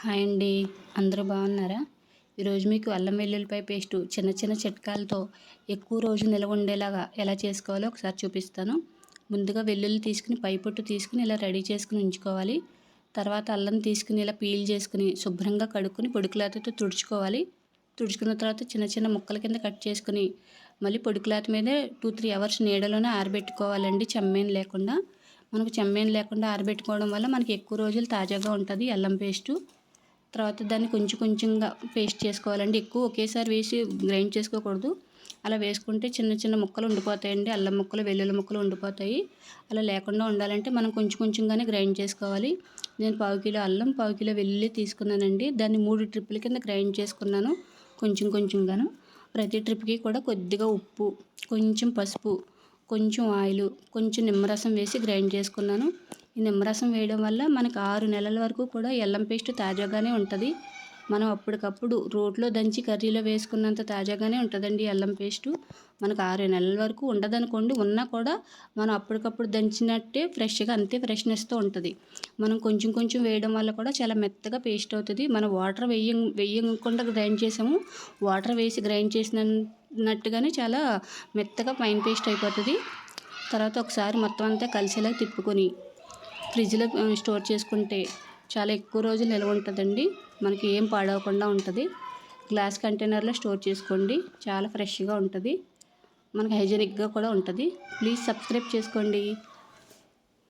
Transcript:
Hi అండి. అందరూ బాగున్నారా? ఈరోజు మీకు అల్లం వెల్లుల్లిపాయ పేస్టు చిన్న చిన్న చిట్కాలతో ఎక్కువ రోజు నిల్వ ఉండేలాగా ఎలా చేసుకోవాలో ఒకసారి చూపిస్తాను. ముందుగా వెల్లుల్లి తీసుకుని పై పొట్టు తీసుకుని ఇలా రెడీ చేసుకుని ఉంచుకోవాలి. తర్వాత అల్లం తీసుకుని ఇలా పీల్ చేసుకుని శుభ్రంగా కడుక్కొని పొడి క్లాత్తో తుడుచుకోవాలి. తుడుచుకున్న తర్వాత చిన్న చిన్న ముక్కల కింద కట్ చేసుకుని మళ్ళీ పొడి క్లాత్ మీదే 2-3 అవర్స్ నీడలోనే ఆరబెట్టుకోవాలండి, చెమ్మేం లేకుండా. మనకు చెమ్మేం లేకుండా ఆరబెట్టుకోవడం వల్ల మనకి ఎక్కువ రోజులు తాజాగా ఉంటుంది అల్లం పేస్టు. తర్వాత దాన్ని కొంచెం కొంచెంగా పేస్ట్ చేసుకోవాలండి. ఎక్కువ ఒకేసారి వేసి గ్రైండ్ చేసుకోకూడదు. అలా వేసుకుంటే చిన్న చిన్న ముక్కలు ఉండిపోతాయండి, అల్లం ముక్కలు వెల్లుల్లి ముక్కలు ఉండిపోతాయి. అలా లేకుండా ఉండాలంటే మనం కొంచెం కొంచెంగానే గ్రైండ్ చేసుకోవాలి. నేను 1/4 కిలో అల్లం 1/4 కిలో వెల్లుల్లి తీసుకున్నానండి. దాన్ని 3 ట్రిప్పుల కింద గ్రైండ్ చేసుకున్నాను కొంచెం కొంచెంగాను. ప్రతి ట్రిప్కి కూడా కొద్దిగా ఉప్పు, కొంచెం పసుపు, కొంచెం ఆయిల్, కొంచెం నిమ్మరసం వేసి గ్రైండ్ చేసుకున్నాను. ఈ నిమ్మరసం వేయడం వల్ల మనకు 6 నెలల వరకు కూడా అల్లం పేస్ట్ తాజాగానే ఉంటుంది. మనం అప్పటికప్పుడు రోట్లో దంచి కర్రీలో వేసుకున్నంత తాజాగానే ఉంటుందండి అల్లం పేస్టు. మనకు 6 నెలల వరకు ఉండదనుకోండి, ఉన్నా కూడా మనం అప్పటికప్పుడు దంచినట్టే ఫ్రెష్గా అంతే ఫ్రెష్నెస్తో ఉంటుంది. మనం కొంచెం కొంచెం వేయడం వల్ల కూడా చాలా మెత్తగా పేస్ట్ అవుతుంది. మనం వాటర్ వేయకుండా గ్రైండ్ చేసాము, వాటర్ వేసి గ్రైండ్ చేసినట్టుగానే చాలా మెత్తగా ఫైన్ పేస్ట్ అయిపోతుంది. తర్వాత ఒకసారి మొత్తం అంతా కలిసేలా తిప్పుకొని ఫ్రిడ్జ్లో స్టోర్ చేసుకుంటే చాలా ఎక్కువ రోజులు నిల్వ ఉంటుందండి. మనకి ఏం పాడవకుండా ఉంటుంది. గ్లాస్ కంటైనర్లో స్టోర్ చేసుకోండి, చాలా ఫ్రెష్గా ఉంటుంది, మనకి హైజెనిక్గా కూడా ఉంటుంది. ప్లీజ్ సబ్స్క్రైబ్ చేసుకోండి.